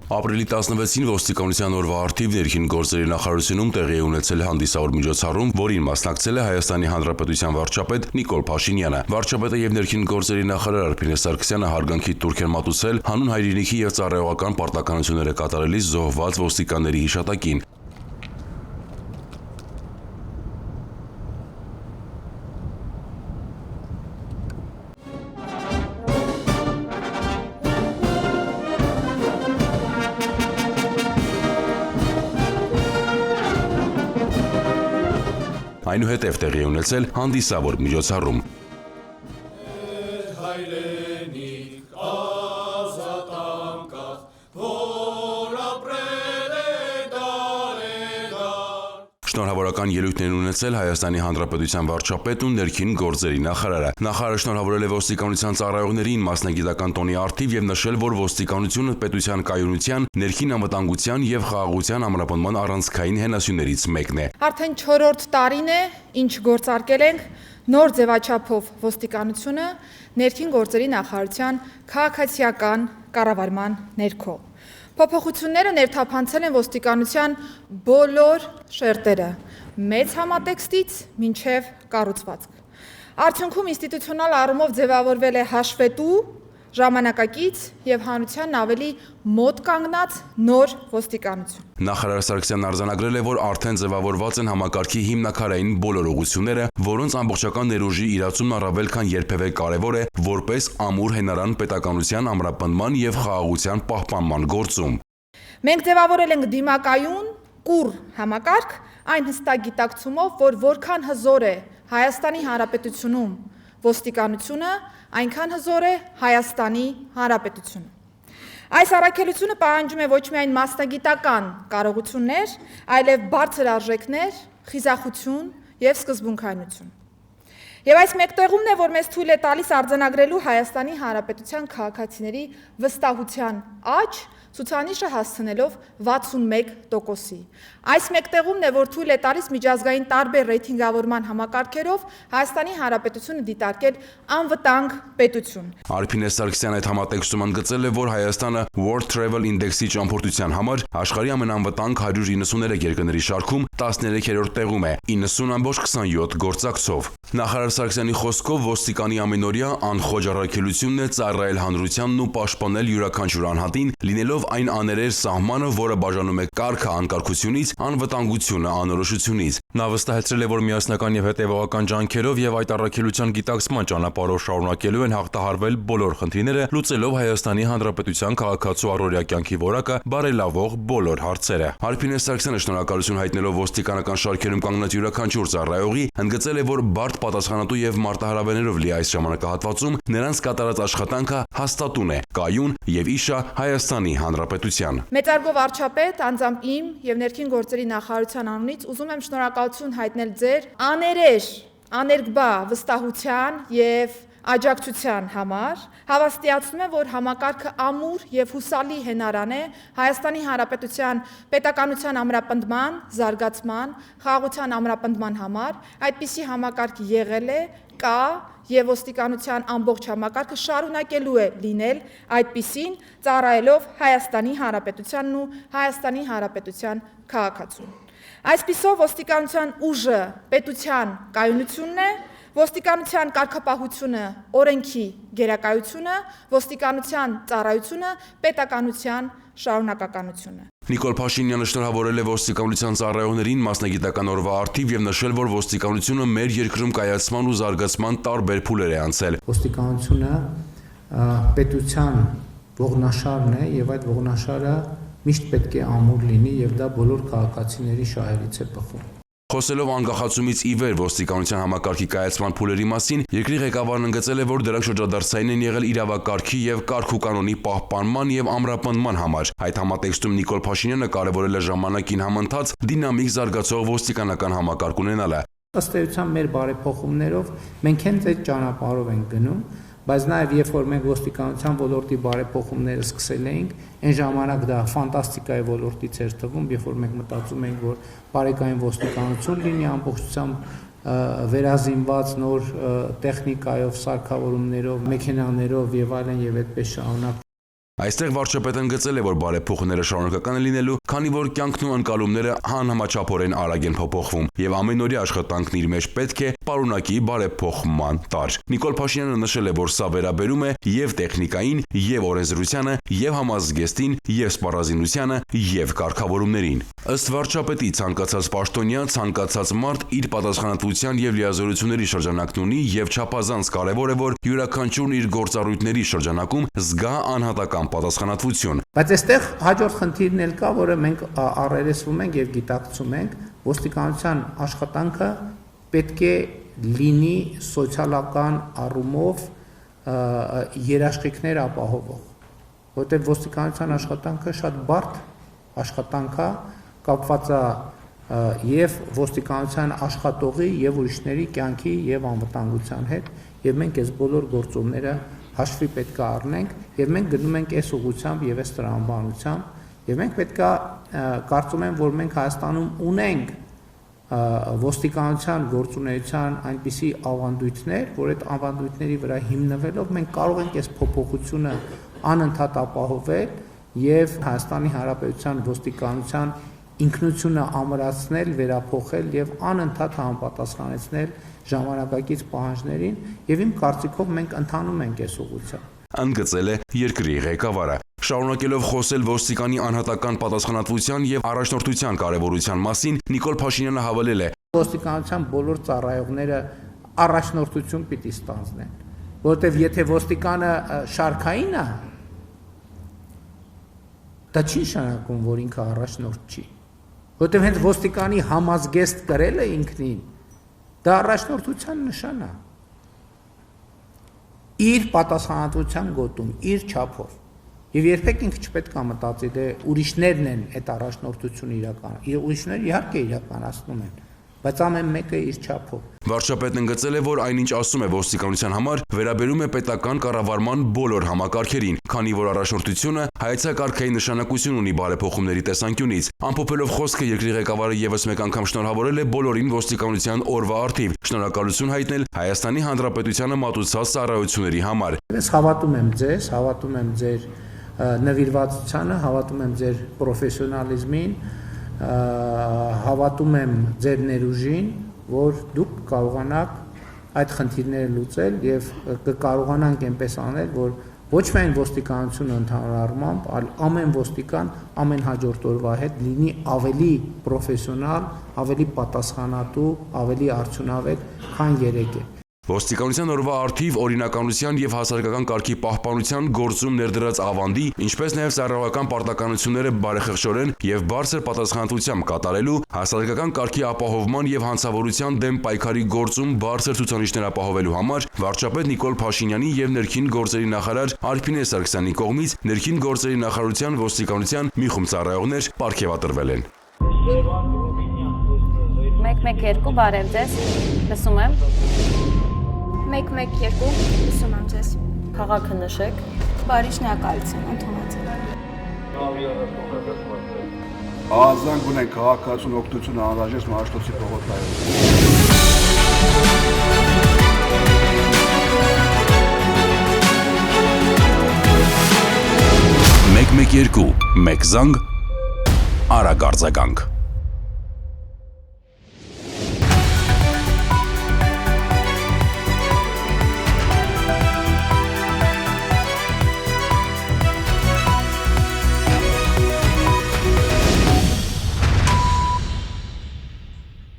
Ապրիլի 16-ին ոստիկանության օրվա առթիվ ներքին գործերի նախարարությունում տեղի է ունեցել հանդիսավոր միջոցառում, որին մասնակցել է Հայաստանի Հանրապետության վարչապետ Նիկոլ Փաշինյանը։ Վարչապետը եւ ներքին գործերի նախարար Արփինե Սարգսյանը հարգանքի տուրք են մատուցել հանուն հայրենիքի եւ ծառայողական պարտականությունները կատարելիս զոհված ոստիկանների հիշատակին։ Այնուհետև տեղի է ունեցել հանդիսավոր միջոցառում։ Շնորհավորական ելույթ են ունեցել Հայաստանի Հանրապետության վարչապետն ու ներքին գործերի նախարարը։ Նախարարը շնորհավորել է ոստիկանության ծառայողներին մասնագիտական տոնի առթիվ եւ նշել, որ ոստիկանությունը պետության կայունության, ներքին անվտանգության եւ խաղաղության ամրապնդման առանցքային հենասյուներից մեկն է։ Արդեն 4-րդ տարին է, ինչ գործարկել ենք նոր ձևաչափով ոստիկանությունը ներքին գործերի նախարարության քաղաքացիական կառավարման ներքո։ Փոփոխությունները ներթափանցել են ոստիկանության բոլոր շերտերը, մեծ համատեքստից մինչև կառուցվածք։ Արդյունքում ինստիտուցիոնալ առումով ձևավորվել է հաշվետու, ժամանակակից եւ հանրությանն ավելի մոտ կանգնած նոր ոստիկանություն։ Նախարար Սարգսյանն արձանագրել է, որ արդեն ձևավորված են համակարգի հիմնաքարային բոլոր ուղղությունները, որոնց ամբողջական ներուժի իրացումն առավել քան երբևէ կարևոր է որպես ամուր հենարան պետականության ամրապնդման եւ խաղաղության պահպանման գործում։ Մենք ձևավորել ենք դիմակայուն, կուռ համակարգ, այն հստակ գիտակցումով, որ որքան հզոր է Հայաստանի Հանրապետությունում ոստիկանությունը, այնքան հզոր է Հայաստանի Հանրապետությունը։ Այս առաքելությունը պահանջում է ոչ միայն մասնագիտական կարողություններ, այլև բարձր արժեքներ, խիզախություն եւ սկզբունքայնություն։ Եվ այս մեկտեղումն է, որ մեզ թույլ է տալիս արձանագրելու Հայաստանի Հանրապետության քաղաքացիների վստահության աճ, ցուցանիշը հասցնելով 61%-ի։ Այս մեկտեղումն է, որ թույլ է տալիս միջազգային տարբեր ռեյթինգավորման համակարգերով Հայաստանի Հանրապետությունը դիտարկել անվտանգ պետություն։ Արփինե Սարգսյանը այդ համատեքստում ընդգծել է, որ Հայաստանը World Travel Index-ի ճամփորդության համար աշխարհի ամենանվտանգ 193 երկրների շարքում 13-րդ տեղում է 90.27 գործակցով։ Նախարար Սարգսյանի խոսքով ոստիկանի ամենօրյա անխոջ առաքելությունն է ծառայել հանրությանն ու պաշտպանել յուրաքանչյուր անհատին, լինելով այն աներեր սահմանը, որը բաժանում է կարգը անկարգությունից, անվտանգությունը անորոշությունից։ Նա վստահեցրել է, որ միասնական եւ հետեւողական ջանքերով եւ այդ առաքելության գիտակցման ճանապարհով շարունակելու են հաղթահարվել բոլոր խնդիրները, լուծելով Հայաստանի Հանրապետության քաղաքացու առօրյա կյանքի որակը բարելավող բոլոր հարցերը։ Արփինե Սարգսյանը շնորհակալություն հայտնելով ոստիկանական շարքերում կանգնած յուրաքանչյուր ծառայողի, ընդգծել է, որ բարդ պատասխանատու եւ մարտահրավերներով լի այս ժամանակահատվածում նրանց կատարած աշխատանքը հաստատուն է, կայուն եւ իշա Հայաստանի Հանրապետության։ Մեծարգո վարչապետ, անձամբ իմ եւ ներքին գործերի նախարարության անունից ուզում եմ շնորհակալություն հայտնել ձեր աներկբա վստահության եւ աջակցության համար, հավաստիացնում եմ, որ համակարգը ամուր եւ հուսալի հենարան է Հայաստանի Հանրապետության պետականության ամրապնդման, զարգացման, խաղաղության ամրապնդման համար, այդպիսի համակարգ եղել է, կա եւ ոստիկանության ամբողջ համակարգը շարունակելու է լինել այդպիսին, ծառայելով Հայաստանի Հանրապետությանն ու Հայաստանի Հանրապետության քաղաքացուն։ Այսպիսով ոստիկանության ուժը պետության կայունությունն է, ոստիկանության կարգապահությունը օրենքի գերակայությունը, ոստիկանության ծառայությունը պետականության շարունակականությունը։ Նիկոլ Փաշինյանը շնորհավորել է ոստիկանության ծառայողներին մասնագիտական օրվա առթիվ եւ նշել, որ ոստիկանությունը մեր երկրում կայացման ու զարգացման տարբեր փուլեր է անցել։ Ոստիկանությունը պետության ողնաշարն է եւ այդ ողնաշարը միշտ պետք է ամուր լինի եւ դա բոլոր քաղաքացիների շահերից է բխում։ Խոսելով անկախացումից ի վեր ոստիկանության համակարգի կայացման փուլերի մասին, երկրի ղեկավարն ընդգծել է, որ դրանք շրջադարձային են եղել իրավակարգի եւ կարգ ու կանոնի պահպանման եւ ամրապնդման համար։ Այդ համատեքստում Նիկոլ Փաշինյանը կարևորել է ժամանակին համընթաց դինամիկ զարգացող ոստիկանական համակարգ ունենալը։ Ըստ էության մեր բարեփոխումներով մենք հենց այդ ճանապարհով ենք գնում, բայց նաև երբ որ մենք ոստիկանության ոլորտի բարեփոխումները սկսել էինք, այն ժամանակ դա ֆանտաստիկայի ոլորտից էր թվում, երբ որ մենք մտածում էինք, որ բարեկային ոստիկանություն լինի ամբողջությամբ վերազինված նոր տեխնիկայով, սարքավորումներով, մեքենաներով եւ այլն եւ այդպես շարունակ Այստեղ վարչապետն ընդգծել է, որ բարեփոխումները շարունակական են լինելու, քանի որ կյանքն ու անցալումները անհամաչափորեն արագ են փոփոխվում, եւ ամենօրյա աշխատանքն իր մեջ պետք է պարունակի բարեփոխման տար։ Նիկոլ Փաշինյանը նշել է, որ սա վերաբերում է եւ տեխնիկային, եւ օրենսդրությանը, եւ համազգեստին, եւ սպառազինությանը, եւ կարգավորումներին։ Ըստ վարչապետի, ցանկացած պաշտոնյա, ցանկացած մարդ իր պատասխանատվության եւ լիազորությունների շրջանակն ունի եւ չափազանց կարեւոր է, որ յուրաքանչյուրն իր գործառույթների շրջանակում զգա անհատական պատասխանատվություն։ Բայց այստեղ հաջորդ խնդիրն էլ կա, որը մենք առերեսվում ենք եւ գիտակցում ենք, ոստիկանության աշխատանքը պետք է լինի սոցիալական առումով երաշխիքներ ապահովող, որտեղ ոստիկանության աշխատանքը շատ բարդ աշխատանք է, կապված է եւ ոստիկանության աշխատողի եւ ուրիշների կյանքի եւ անվտանգության հետ, եւ մենք այս բոլոր գործոնները հաշվի պետք է առնենք եւ մենք գնում ենք այս ուղղությամբ եւ այս տրամաբանությամբ եւ մենք պետք է կարծում եմ, որ մենք Հայաստանում ունենք ոստիկանության գործունեության այնպիսի ավանդույթներ, որ այդ ավանդույթների վրա հիմնվելով մենք կարող ենք այս փոփոխությունը անընդհատ ապահովել եւ Հայաստանի Հանրապետության ոստիկանության ինքնությունը ամրացնել, վերափոխել եւ անընդհատ համապատասխանեցնել ժամանակակից պահանջներին եւ իմ կարծիքով մենք ընթանում ենք այս ուղղությամբ։ Ընդգծել է երկրի ղեկավարը։ Շարունակելով խոսել ոստիկանի անհատական պատասխանատվության եւ առաջնորդության կարեւորության մասին, Նիկոլ Փաշինյանը հավելել է. Ոստիկանության բոլոր ծառայողները առաջնորդություն պիտի ստանձնեն, որովհետեւ եթե ոստիկանը շարքային է, դա չի նշանակում, որ ինքը առաջնորդ չի, որովհետեւ հենց ոստիկանի համազգեստ կրելը ինքնին դա առաջնորդության նշան է։ Իր պատասխանատվության գոտում, իր չափով։ Եվ երբեք ինքը չպետք է մտածի, դե ուրիշներն են այդ առաջնորդությունը իրականացնում։ Ուրիշները իհարկե իրականացնում են, բայց ամեն մեկը իր չափով։ Վարչապետն ընդգծել է, որ այնինչ ասում է ոստիկանության համար, վերաբերում է պետական կառավարման բոլոր համակարգերին, քանի որ առաջնորդությունը հայեցակարգային նշանակություն ունի բարեփոխումների տեսանկյունից։ Ամփոփելով խոսքը երկրի ղեկավարը եւս մեկ անգամ շնորհավորել է բոլորին ոստիկանության օրվա առթիվ, շնորհակալություն հայտնել Հայաստանի Հանրապետությանը մատուցած ծառայությունների համար։ Ես հավատում եմ ձեր նվիրվածությանը, հավատում եմ ձեր պրոֆեսիոնալիզմին, հավատում եմ ձեր ներուժին, որ դուք կարողանաք այդ խնդիրները լուծել եւ կկարողանանք այնպես անել, որ ոչ միայն ոստիկանությունը ընդհանուր առմամբ, այլ ամեն ոստիկան ամեն հաջորդ օրվա հետ լինի ավելի պրոֆեսիոնալ, ավելի պատասխանատու, ավելի արդյունավետ, քան երեկ է։ Ոստիկանության օրվա առթիվ օրինականության եւ հասարակական կարգի պահպանության գործում ներդրած ավանդի, ինչպես նաեւ ծառայողական պարտականությունները բարեխղճորեն եւ բարձր պատասխանատվությամբ կատարելու, հասարակական կարգի ապահովման եւ հանցավորության դեմ պայքարի գործում բարձր ցուցանիշներ ապահովելու համար վարչապետ Նիկոլ Փաշինյանի եւ ներքին գործերի նախարար Արփինե Սարգսյանի կողմից ներքին գործերի նախարարության ոստիկանության մի խումբ ծառայողներ պարգևատրվել են։ 112 բարև ձեզ, լսում եմ։ 112 լսում եմ ձեզ։ Քաղաքը նշեք։ Բարի շնորհակալություն, ընդունած եմ։ Ազանգ ունենք քաղաքացուն օգնություն անհրաժեշտ Մաշտոցի փողոցայում։ 112 մեկ զանգ արագ արձագանք։